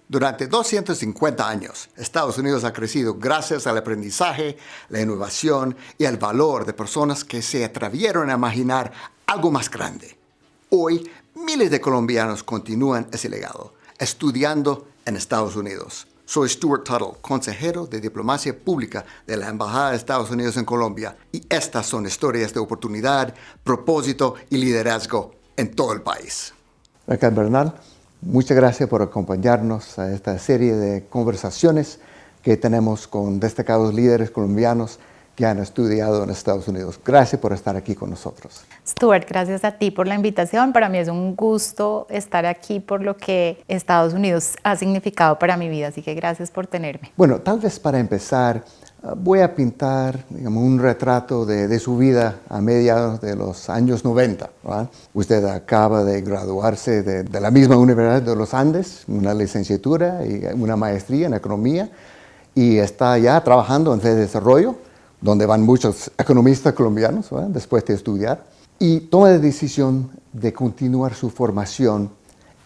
Durante 250 años, Estados Unidos ha crecido gracias al aprendizaje, la innovación y el valor de personas que se atrevieron a imaginar algo más grande. Hoy, miles de colombianos continúan ese legado, estudiando en Estados Unidos. Soy Stuart Tuttle, consejero de Diplomacia Pública de la Embajada de Estados Unidos en Colombia, y estas son historias de oportunidad, propósito y liderazgo en todo el país. Raquel Bernal, muchas gracias por acompañarnos a esta serie de conversaciones que tenemos con destacados líderes colombianos que han estudiado en Estados Unidos. Gracias por estar aquí con nosotros. Stuart, gracias a ti por la invitación. Para mí es un gusto estar aquí por lo que Estados Unidos ha significado para mi vida, así que gracias por tenerme. Bueno, tal vez para empezar, voy a pintar un retrato de su vida a mediados de los años 90. ¿Verdad? Usted acaba de graduarse de la misma Universidad de los Andes, una licenciatura y una maestría en economía, y está ya trabajando en desarrollo, donde van muchos economistas colombianos, ¿verdad? Después de estudiar, y toma la decisión de continuar su formación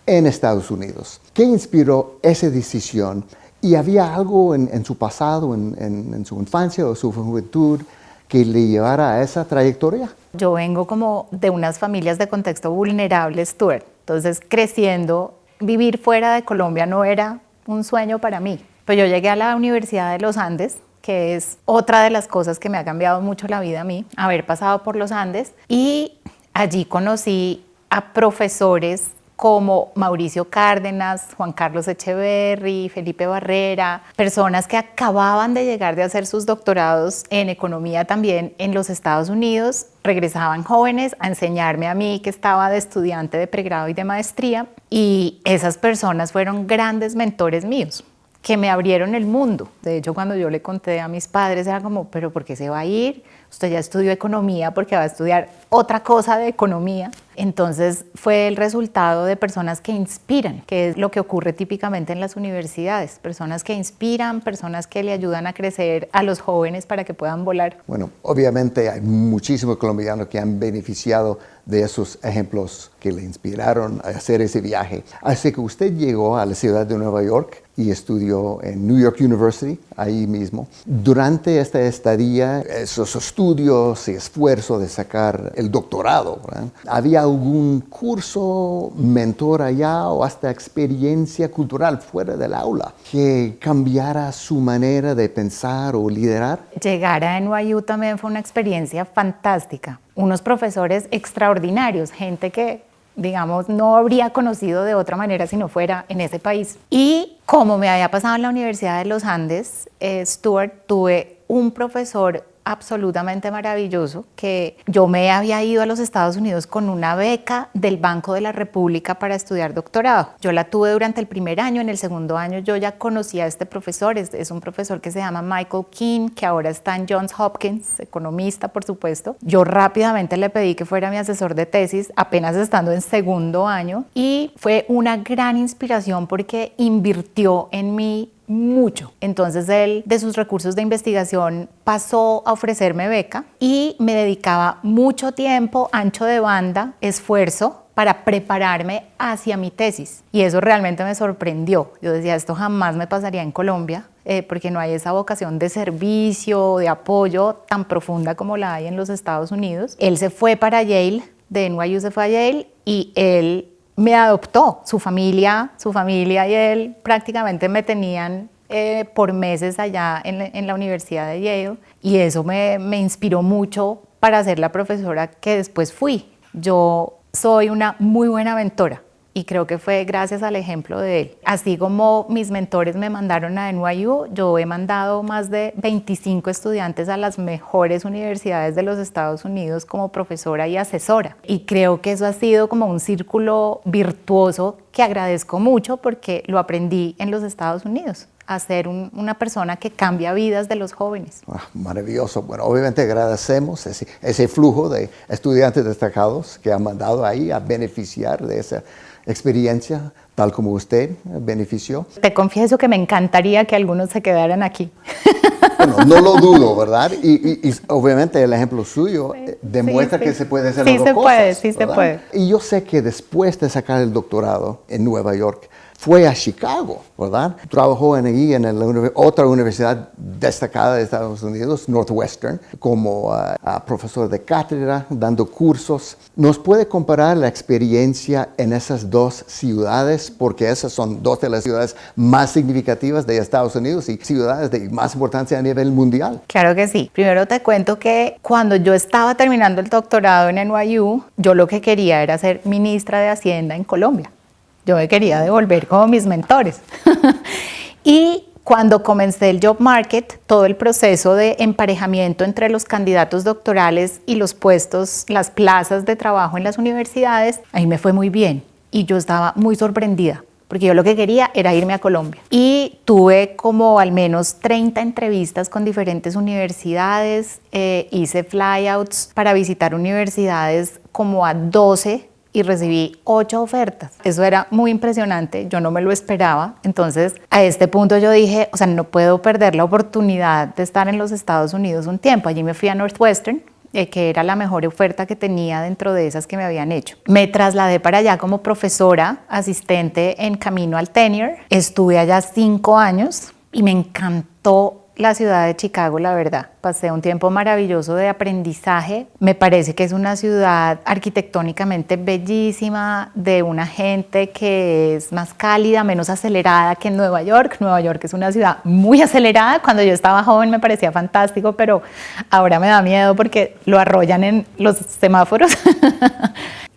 en Estados Unidos. ¿Qué inspiró esa decisión? ¿Y había algo en su pasado, en su infancia o su juventud, que le llevara a esa trayectoria? Yo vengo como de unas familias de contexto vulnerable, Stuart. Entonces, creciendo, vivir fuera de Colombia no era un sueño para mí. Pues yo llegué a la Universidad de los Andes, que es otra de las cosas que me ha cambiado mucho la vida a mí, haber pasado por los Andes, y allí conocí a profesores como Mauricio Cárdenas, Juan Carlos Echeverry, Felipe Barrera, personas que acababan de llegar de hacer sus doctorados en economía también en los Estados Unidos, regresaban jóvenes a enseñarme a mí que estaba de estudiante de pregrado y de maestría, y esas personas fueron grandes mentores míos, que me abrieron el mundo. De hecho, cuando yo le conté a mis padres, era como, ¿pero por qué se va a ir? Usted ya estudió economía, porque va a estudiar otra cosa de economía. Entonces, fue el resultado de personas que inspiran, que es lo que ocurre típicamente en las universidades. Personas que inspiran, personas que le ayudan a crecer a los jóvenes para que puedan volar. Bueno, obviamente hay muchísimos colombianos que han beneficiado de esos ejemplos que le inspiraron a hacer ese viaje. Así que usted llegó a la ciudad de Nueva York y estudió en New York University, ahí mismo. Durante esta estadía, esos estudios y esfuerzo de sacar el doctorado, ¿verdad? ¿Había algún curso, mentor allá o hasta experiencia cultural fuera del aula que cambiara su manera de pensar o liderar? Llegar a NYU también fue una experiencia fantástica. Unos profesores extraordinarios, gente que, digamos, no habría conocido de otra manera si no fuera en ese país. Y como me había pasado en la Universidad de los Andes, Stuart, tuve un profesor absolutamente maravilloso, que yo me había ido a los Estados Unidos con una beca del Banco de la República para estudiar doctorado. Yo la tuve durante el primer año. En el segundo año yo ya conocía a este profesor. Es un profesor que se llama Michael King, que ahora está en Johns Hopkins, economista, por supuesto. Yo rápidamente le pedí que fuera mi asesor de tesis, apenas estando en segundo año, y fue una gran inspiración porque invirtió en mí mucho. Entonces él, de sus recursos de investigación, pasó a ofrecerme beca y me dedicaba mucho tiempo, ancho de banda, esfuerzo para prepararme hacia mi tesis. Y eso realmente me sorprendió. Yo decía, esto jamás me pasaría en Colombia, porque no hay esa vocación de servicio, de apoyo tan profunda como la hay en los Estados Unidos. Él se fue para Yale, de NYU se fue a Yale, y él me adoptó. Su familia y él prácticamente me tenían por meses allá en la Universidad de Yale, y eso me inspiró mucho para ser la profesora que después fui. Yo soy una muy buena mentora y creo que fue gracias al ejemplo de él. Así como mis mentores me mandaron a NYU, yo he mandado más de 25 estudiantes a las mejores universidades de los Estados Unidos como profesora y asesora. Y creo que eso ha sido como un círculo virtuoso que agradezco mucho, porque lo aprendí en los Estados Unidos, a ser una persona que cambia vidas de los jóvenes. Maravilloso. Bueno, obviamente agradecemos ese flujo de estudiantes destacados que han mandado ahí a beneficiar de esa experiencia, tal como usted benefició. Te confieso que me encantaría que algunos se quedaran aquí. Bueno, no lo dudo, ¿verdad? Y obviamente el ejemplo suyo demuestra que se puede hacer las dos cosas. Sí se puede. Y yo sé que después de sacar el doctorado en Nueva York, fue a Chicago, ¿verdad? Trabajó allí en otra universidad destacada de Estados Unidos, Northwestern, como profesor de cátedra, dando cursos. ¿Nos puede comparar la experiencia en esas dos ciudades? Porque esas son dos de las ciudades más significativas de Estados Unidos y ciudades de más importancia a nivel mundial. Claro que sí. Primero te cuento que cuando yo estaba terminando el doctorado en NYU, yo lo que quería era ser ministra de Hacienda en Colombia. Yo me quería devolver como mis mentores. Y cuando comencé el job market, todo el proceso de emparejamiento entre los candidatos doctorales y los puestos, las plazas de trabajo en las universidades, ahí me fue muy bien. Y yo estaba muy sorprendida, porque yo lo que quería era irme a Colombia. Y tuve como al menos 30 entrevistas con diferentes universidades, hice flyouts para visitar universidades como a 12 y recibí 8 ofertas. Eso era muy impresionante, yo no me lo esperaba. Entonces, a este punto yo dije, o sea, no puedo perder la oportunidad de estar en los Estados Unidos un tiempo. Allí me fui a Northwestern, que era la mejor oferta que tenía dentro de esas que me habían hecho. Me trasladé para allá como profesora asistente en camino al tenure. Estuve allá 5 años y me encantó la ciudad de Chicago, la verdad. Pasé un tiempo maravilloso de aprendizaje. Me parece que es una ciudad arquitectónicamente bellísima, de una gente que es más cálida, menos acelerada que en Nueva York. Nueva York es una ciudad muy acelerada. Cuando yo estaba joven me parecía fantástico, pero ahora me da miedo porque lo arrollan en los semáforos.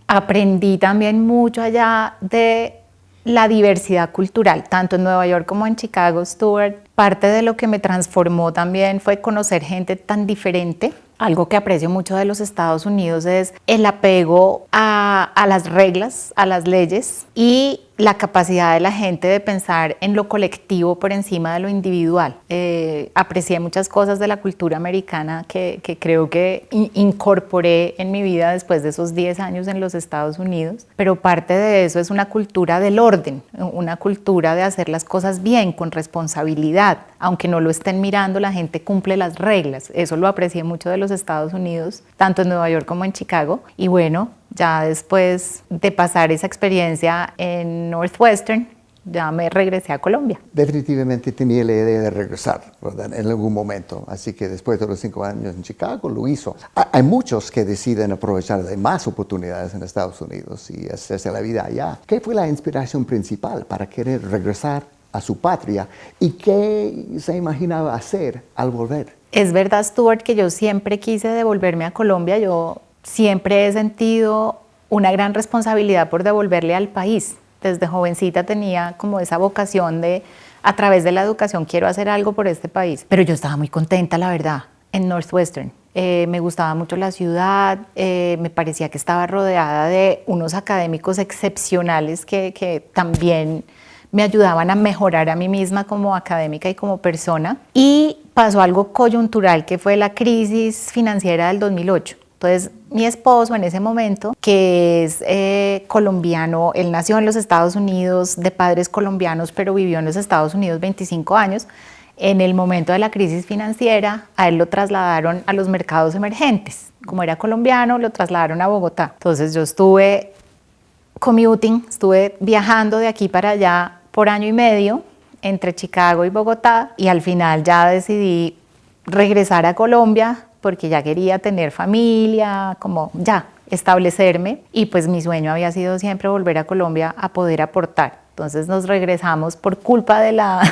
Aprendí también mucho allá de la diversidad cultural, tanto en Nueva York como en Chicago, Stuart. Parte de lo que me transformó también fue conocer gente tan diferente. Algo que aprecio mucho de los Estados Unidos es el apego a las reglas, a las leyes y la capacidad de la gente de pensar en lo colectivo por encima de lo individual. Aprecié muchas cosas de la cultura americana que creo que incorporé en mi vida después de esos 10 años en los Estados Unidos, pero parte de eso es una cultura del orden, una cultura de hacer las cosas bien, con responsabilidad. Aunque no lo estén mirando, la gente cumple las reglas. Eso lo aprecié mucho de los Estados Unidos, tanto en Nueva York como en Chicago. Y bueno, ya después de pasar esa experiencia en Northwestern, ya me regresé a Colombia. Definitivamente tenía la idea de regresar, ¿verdad?, en algún momento. Así que después de los 5 años en Chicago lo hizo. Hay muchos que deciden aprovechar de más oportunidades en Estados Unidos y hacerse la vida allá. ¿Qué fue la inspiración principal para querer regresar a su patria y qué se imaginaba hacer al volver? Es verdad, Stuart, que yo siempre quise devolverme a Colombia. Yo siempre he sentido una gran responsabilidad por devolverle al país. Desde jovencita tenía como esa vocación de, a través de la educación, quiero hacer algo por este país. Pero yo estaba muy contenta, la verdad, en Northwestern. Me gustaba mucho la ciudad, me parecía que estaba rodeada de unos académicos excepcionales que también me ayudaban a mejorar a mí misma como académica y como persona. Y pasó algo coyuntural que fue la crisis financiera del 2008. Entonces, mi esposo en ese momento, que es colombiano, él nació en los Estados Unidos, de padres colombianos, pero vivió en los Estados Unidos 25 años. En el momento de la crisis financiera, a él lo trasladaron a los mercados emergentes. Como era colombiano, lo trasladaron a Bogotá. Entonces, yo estuve commuting, estuve viajando de aquí para allá por año y medio, entre Chicago y Bogotá, y al final ya decidí regresar a Colombia porque ya quería tener familia, como ya establecerme, y pues mi sueño había sido siempre volver a Colombia a poder aportar. Entonces nos regresamos por culpa de la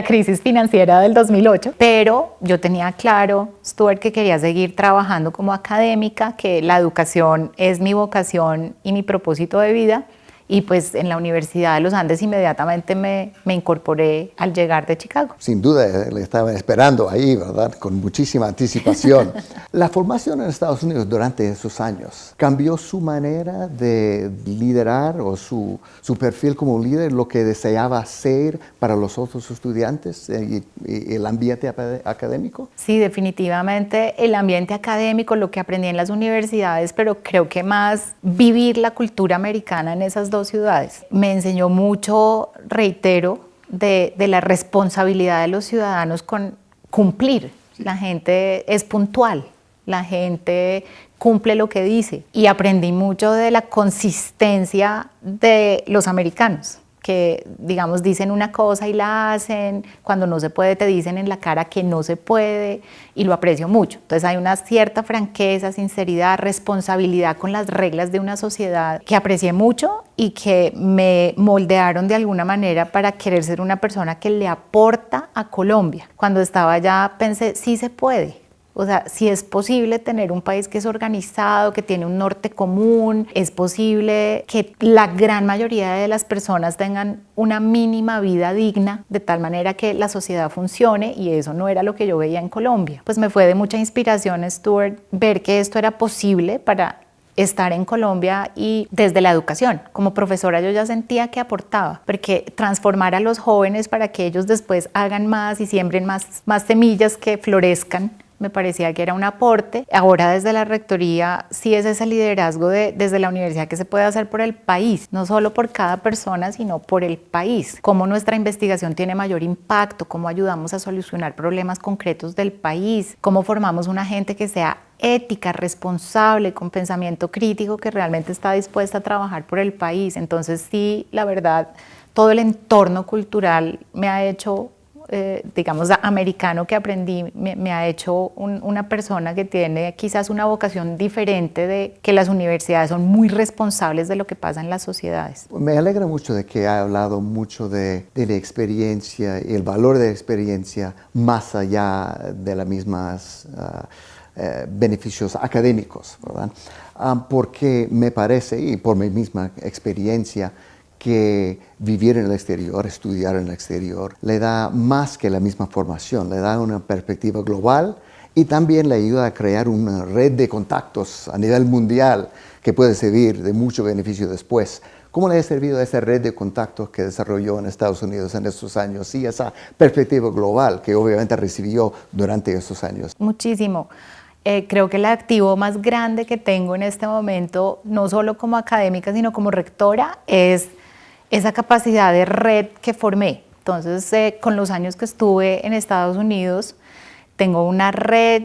crisis financiera del 2008, pero yo tenía claro, Stuart, que quería seguir trabajando como académica, que la educación es mi vocación y mi propósito de vida. Y pues en la Universidad de los Andes inmediatamente me incorporé al llegar de Chicago. Sin duda, le estaba esperando ahí, ¿verdad?, con muchísima anticipación. La formación en Estados Unidos durante esos años, ¿cambió su manera de liderar o su perfil como líder, lo que deseaba hacer para los otros estudiantes y el ambiente académico? Sí, definitivamente el ambiente académico, lo que aprendí en las universidades, pero creo que más vivir la cultura americana en esas dos ciudades. Me enseñó mucho, reitero, de la responsabilidad de los ciudadanos con cumplir. La gente es puntual, la gente cumple lo que dice, y aprendí mucho de la consistencia de los americanos, que, digamos, dicen una cosa y la hacen, cuando no se puede te dicen en la cara que no se puede, y lo aprecio mucho. Entonces hay una cierta franqueza, sinceridad, responsabilidad con las reglas de una sociedad que aprecié mucho y que me moldearon de alguna manera para querer ser una persona que le aporta a Colombia. Cuando estaba allá pensé, sí se puede. O sea, si es posible tener un país que es organizado, que tiene un norte común, es posible que la gran mayoría de las personas tengan una mínima vida digna, de tal manera que la sociedad funcione, y eso no era lo que yo veía en Colombia. Pues me fue de mucha inspiración, Stuart, ver que esto era posible para estar en Colombia, y desde la educación. Como profesora yo ya sentía que aportaba, porque transformar a los jóvenes para que ellos después hagan más y siembren más semillas que florezcan, me parecía que era un aporte. Ahora desde la rectoría sí es ese liderazgo desde la universidad que se puede hacer por el país, no solo por cada persona, sino por el país. Cómo nuestra investigación tiene mayor impacto, cómo ayudamos a solucionar problemas concretos del país, cómo formamos una gente que sea ética, responsable, con pensamiento crítico, que realmente está dispuesta a trabajar por el país. Entonces sí, la verdad, todo el entorno cultural me ha hecho digamos, americano que aprendí, me ha hecho una persona que tiene quizás una vocación diferente, de que las universidades son muy responsables de lo que pasa en las sociedades. Me alegra mucho de que haya hablado mucho de la experiencia y el valor de la experiencia más allá de las mismas beneficios académicos, ¿verdad? Porque me parece, y por mi misma experiencia, que vivir en el exterior, estudiar en el exterior, le da más que la misma formación, le da una perspectiva global y también le ayuda a crear una red de contactos a nivel mundial que puede servir de mucho beneficio después. ¿Cómo le ha servido esa red de contactos que desarrolló en Estados Unidos en estos años y esa perspectiva global que obviamente recibió durante esos años? Muchísimo. Creo que el activo más grande que tengo en este momento, no solo como académica, sino como rectora, es esa capacidad de red que formé. Entonces, con los años que estuve en Estados Unidos, tengo una red,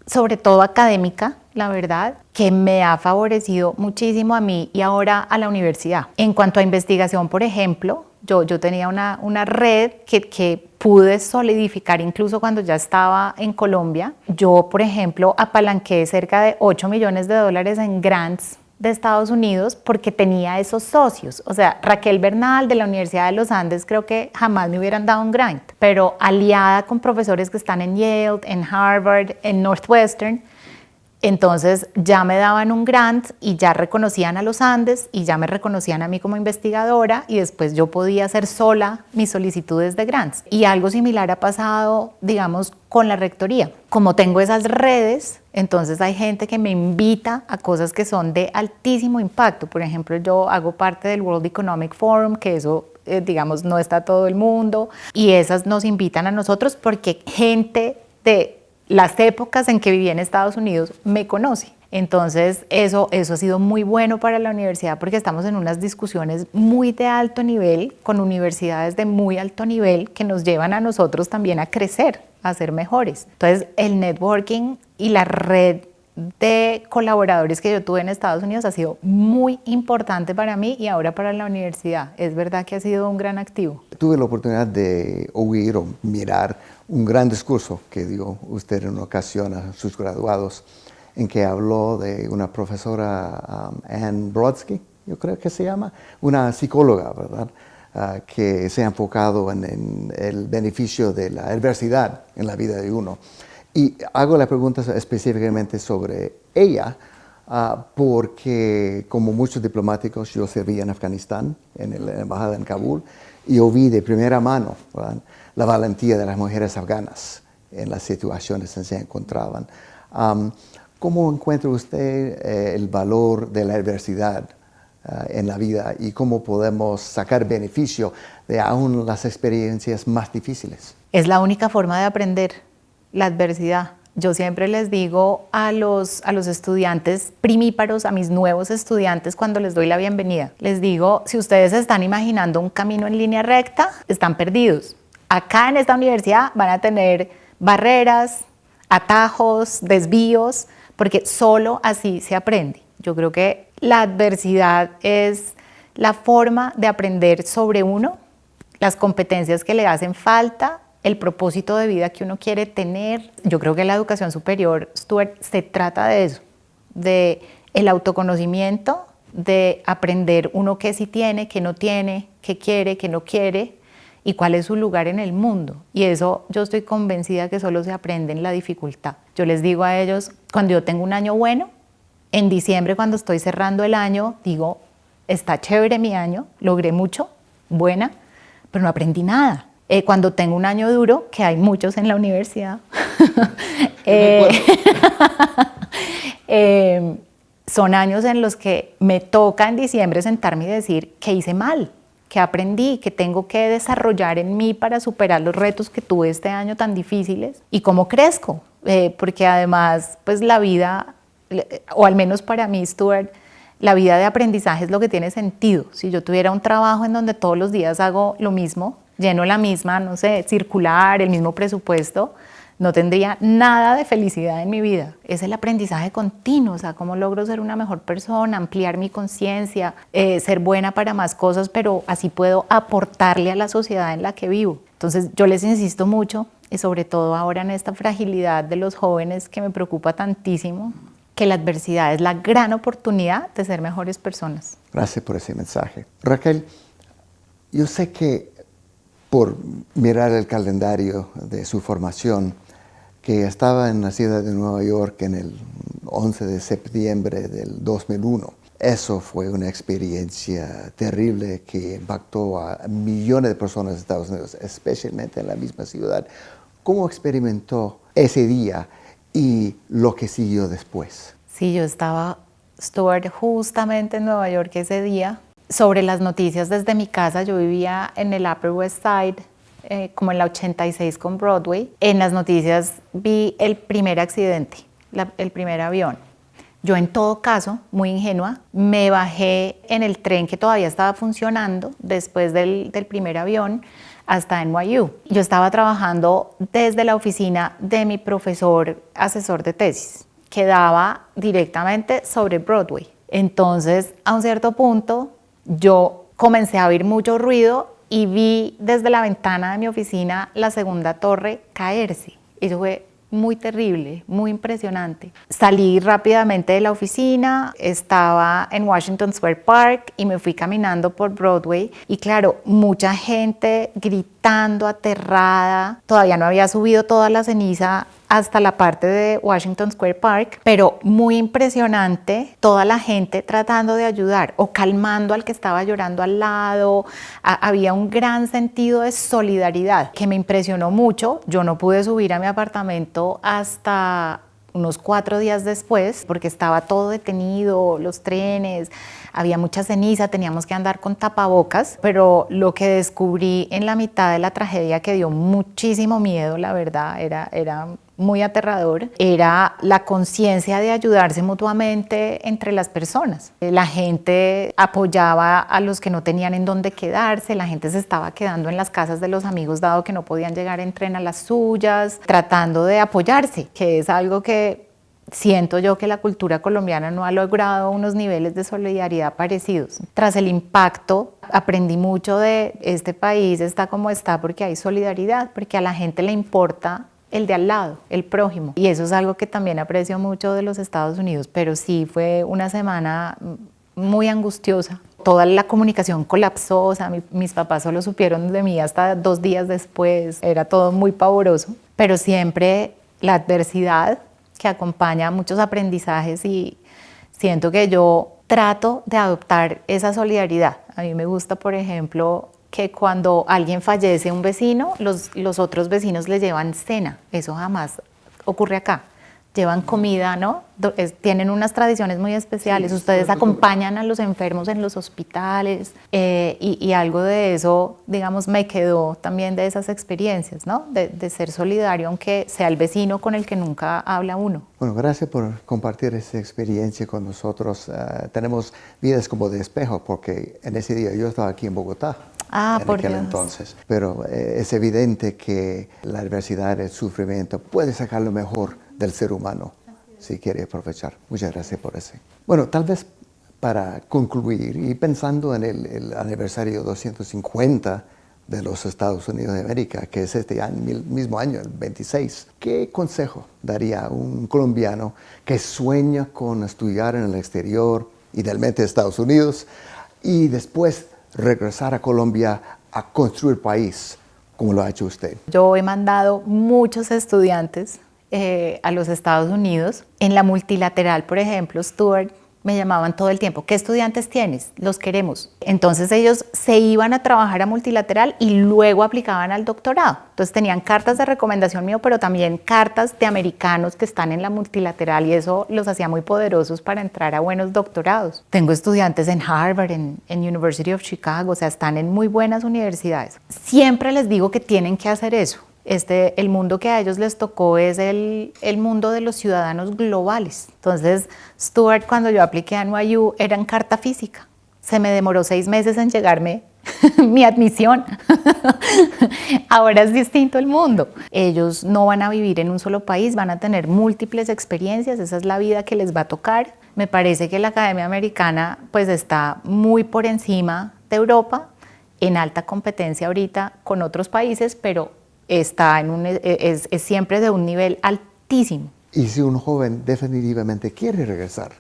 sobre todo académica, la verdad, que me ha favorecido muchísimo a mí y ahora a la universidad. En cuanto a investigación, por ejemplo, yo tenía una red que pude solidificar incluso cuando ya estaba en Colombia. Yo, por ejemplo, apalanqué cerca de $8 millones en grants de Estados Unidos porque tenía esos socios. O sea, Raquel Bernal de la Universidad de los Andes creo que jamás me hubieran dado un grant, pero aliada con profesores que están en Yale, en Harvard, en Northwestern, entonces ya me daban un grant y ya reconocían a los Andes y ya me reconocían a mí como investigadora, y después yo podía hacer sola mis solicitudes de grants. Y algo similar ha pasado, digamos, con la rectoría. Como tengo esas redes, entonces hay gente que me invita a cosas que son de altísimo impacto. Por ejemplo, yo hago parte del World Economic Forum, que eso digamos no está todo el mundo, y esas nos invitan a nosotros porque gente de las épocas en que viví en Estados Unidos me conoce. Entonces eso ha sido muy bueno para la universidad porque estamos en unas discusiones muy de alto nivel con universidades de muy alto nivel que nos llevan a nosotros también a crecer, a ser mejores. Entonces el networking y la red de colaboradores que yo tuve en Estados Unidos ha sido muy importante para mí y ahora para la universidad. Es verdad que ha sido un gran activo. Tuve la oportunidad de oír o mirar un gran discurso que dio usted en una ocasión a sus graduados, en que habló de una profesora, Anne Brodsky, yo creo que se llama, una psicóloga, ¿verdad? Que se ha enfocado en el beneficio de la adversidad en la vida de uno. Y hago la pregunta específicamente sobre ella, porque como muchos diplomáticos yo serví en Afganistán, en la embajada en Kabul, y oí de primera mano, ¿verdad?, la valentía de las mujeres afganas en las situaciones en que se encontraban. ¿Cómo encuentra usted el valor de la adversidad en la vida y cómo podemos sacar beneficio de aún las experiencias más difíciles? Es la única forma de aprender, la adversidad. Yo siempre les digo a los estudiantes primíparos, a mis nuevos estudiantes cuando les doy la bienvenida, les digo, si ustedes están imaginando un camino en línea recta, están perdidos. Acá en esta universidad van a tener barreras, atajos, desvíos, porque solo así se aprende. Yo creo que la adversidad es la forma de aprender sobre uno, las competencias que le hacen falta, el propósito de vida que uno quiere tener. Yo creo que la educación superior, Stuart, se trata de eso, de el autoconocimiento, de aprender uno qué sí tiene, qué no tiene, qué quiere, qué no quiere y cuál es su lugar en el mundo. Y eso yo estoy convencida que solo se aprende en la dificultad. Yo les digo a ellos, cuando yo tengo un año bueno, en diciembre cuando estoy cerrando el año, digo, está chévere mi año, logré mucho, buena, pero no aprendí nada. Cuando tengo un año duro, que hay muchos en la universidad, son años en los que me toca en diciembre sentarme y decir qué hice mal, qué aprendí, qué tengo que desarrollar en mí para superar los retos que tuve este año tan difíciles y cómo crezco, porque además pues la vida, o al menos para mí, Stuart, la vida de aprendizaje es lo que tiene sentido. Si yo tuviera un trabajo en donde todos los días hago lo mismo, lleno la misma, no sé, circular, el mismo presupuesto, no tendría nada de felicidad en mi vida. Es el aprendizaje continuo, o sea, cómo logro ser una mejor persona, ampliar mi conciencia, ser buena para más cosas, pero así puedo aportarle a la sociedad en la que vivo. Entonces yo les insisto mucho, y sobre todo ahora en esta fragilidad de los jóvenes que me preocupa tantísimo, que la adversidad es la gran oportunidad de ser mejores personas. Gracias por ese mensaje. Raquel, yo sé que por mirar el calendario de su formación, que estaba en la ciudad de Nueva York en el 11 de septiembre del 2001. Eso fue una experiencia terrible que impactó a millones de personas en Estados Unidos, especialmente en la misma ciudad. ¿Cómo experimentó ese día y lo que siguió después? Sí, yo estaba, Stuart, justamente en Nueva York ese día. Sobre las noticias desde mi casa, yo vivía en el Upper West Side, como en la 86 con Broadway. En las noticias vi el primer accidente, el primer avión. Yo en todo caso, muy ingenua, me bajé en el tren que todavía estaba funcionando después del primer avión hasta NYU. Yo estaba trabajando desde la oficina de mi profesor asesor de tesis, que daba directamente sobre Broadway. Entonces, a un cierto punto, yo comencé a oír mucho ruido y vi desde la ventana de mi oficina la segunda torre caerse. Eso fue muy terrible, muy impresionante. Salí rápidamente de la oficina, estaba en Washington Square Park y me fui caminando por Broadway y claro, mucha gente gritando, aterrada. Todavía no había subido toda la ceniza hasta la parte de Washington Square Park, pero muy impresionante, toda la gente tratando de ayudar o calmando al que estaba llorando al lado. Había un gran sentido de solidaridad que me impresionó mucho. Yo no pude subir a mi apartamento hasta unos 4 días después porque estaba todo detenido, los trenes, había mucha ceniza, teníamos que andar con tapabocas, pero lo que descubrí en la mitad de la tragedia que dio muchísimo miedo, la verdad, era muy aterrador, era la conciencia de ayudarse mutuamente entre las personas. La gente apoyaba a los que no tenían en dónde quedarse, la gente se estaba quedando en las casas de los amigos dado que no podían llegar en tren a las suyas, tratando de apoyarse, que es algo que siento yo que la cultura colombiana no ha logrado unos niveles de solidaridad parecidos. Tras el impacto, aprendí mucho de este país, está como está porque hay solidaridad, porque a la gente le importa el de al lado, el prójimo. Y eso es algo que también aprecio mucho de los Estados Unidos, pero sí fue una semana muy angustiosa. Toda la comunicación colapsó, o sea, mis papás solo supieron de mí hasta 2 días después, era todo muy pavoroso, pero siempre la adversidad que acompaña muchos aprendizajes y siento que yo trato de adoptar esa solidaridad. A mí me gusta, por ejemplo, que cuando alguien fallece, un vecino, los otros vecinos le llevan cena. Eso jamás ocurre acá. Llevan comida, ¿no? Tienen unas tradiciones muy especiales. Sí, ustedes acompañan a los enfermos en los hospitales y algo de eso, digamos, me quedó también de esas experiencias, ¿no? De ser solidario, aunque sea el vecino con el que nunca habla uno. Bueno, gracias por compartir esa experiencia con nosotros. Tenemos vidas como de espejo, porque en ese día yo estaba aquí en Bogotá. Por aquel Dios. Entonces. Pero es evidente que la adversidad, el sufrimiento, puede sacar lo mejor del ser humano si quiere aprovechar. Muchas gracias por eso. Bueno, tal vez Para concluir, y pensando en el aniversario 250 de los Estados Unidos de América, que es este año, mismo año, el 26, ¿qué consejo daría a un colombiano que sueña con estudiar en el exterior, idealmente Estados Unidos, y después regresar a Colombia a construir país, como lo ha hecho usted? Yo he mandado muchos estudiantes a los Estados Unidos. En la multilateral, por ejemplo, Stuart, me llamaban todo el tiempo, ¿qué estudiantes tienes? Los queremos. Entonces ellos se iban a trabajar a multilateral y luego aplicaban al doctorado. Entonces tenían cartas de recomendación mío, pero también cartas de americanos que están en la multilateral y eso los hacía muy poderosos para entrar a buenos doctorados. Tengo estudiantes en Harvard, en University of Chicago, o sea, están en muy buenas universidades. Siempre les digo que tienen que hacer eso. El mundo que a ellos les tocó es el mundo de los ciudadanos globales. Entonces, Stuart, cuando yo apliqué a NYU, era en carta física. Se me demoró 6 meses en llegarme mi admisión. Ahora es distinto el mundo. Ellos no van a vivir en un solo país, van a tener múltiples experiencias, esa es la vida que les va a tocar. Me parece que la Academia Americana pues está muy por encima de Europa, en alta competencia ahorita con otros países, pero está es siempre de un nivel altísimo. Y si un joven definitivamente quiere regresar,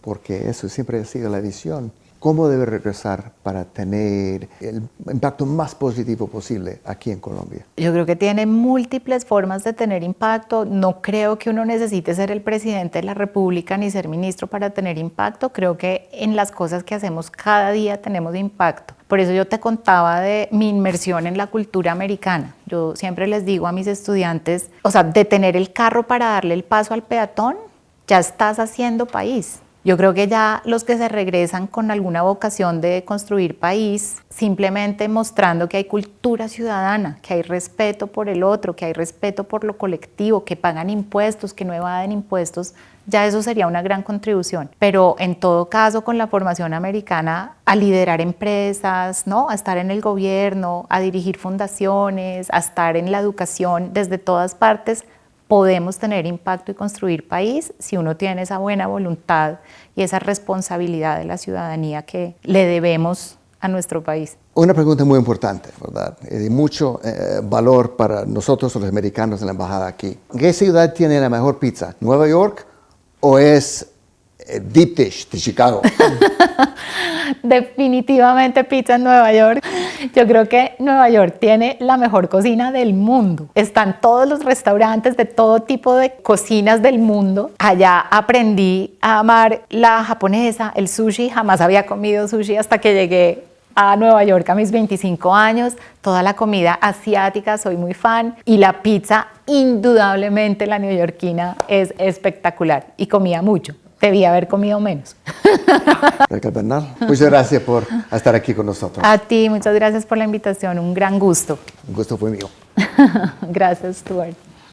porque eso siempre ha sido la visión, ¿cómo debe regresar para tener el impacto más positivo posible aquí en Colombia? Yo creo que tiene múltiples formas de tener impacto. No creo que uno necesite ser el presidente de la República ni ser ministro para tener impacto. Creo que en las cosas que hacemos cada día tenemos impacto. Por eso yo te contaba de mi inmersión en la cultura americana. Yo siempre les digo a mis estudiantes, o sea, de tener el carro para darle el paso al peatón, ya estás haciendo país. Yo creo que ya los que se regresan con alguna vocación de construir país, simplemente mostrando que hay cultura ciudadana, que hay respeto por el otro, que hay respeto por lo colectivo, que pagan impuestos, que no evaden impuestos, ya eso sería una gran contribución. Pero en todo caso, con la formación americana, a liderar empresas, ¿no? A estar en el gobierno, a dirigir fundaciones, a estar en la educación, desde todas partes, podemos tener impacto y construir país si uno tiene esa buena voluntad y esa responsabilidad de la ciudadanía que le debemos a nuestro país. Una pregunta muy importante, ¿verdad? De mucho valor para nosotros los americanos en la embajada aquí. ¿Qué ciudad tiene la mejor pizza? ¿Nueva York o es Deep Dish de Chicago? Definitivamente pizza en Nueva York. Yo creo que Nueva York tiene la mejor cocina del mundo. Están todos los restaurantes de todo tipo de cocinas del mundo. Allá aprendí a amar la japonesa, el sushi. Jamás había comido sushi hasta que llegué a Nueva York a mis 25 años. Toda la comida asiática, soy muy fan. Y la pizza, indudablemente la neoyorquina, es espectacular. Y comía mucho. Debía haber comido menos. Raquel Bernal, muchas gracias por estar aquí con nosotros. A ti, muchas gracias por la invitación. Un gran gusto. Un gusto fue mío. Gracias, Stuart.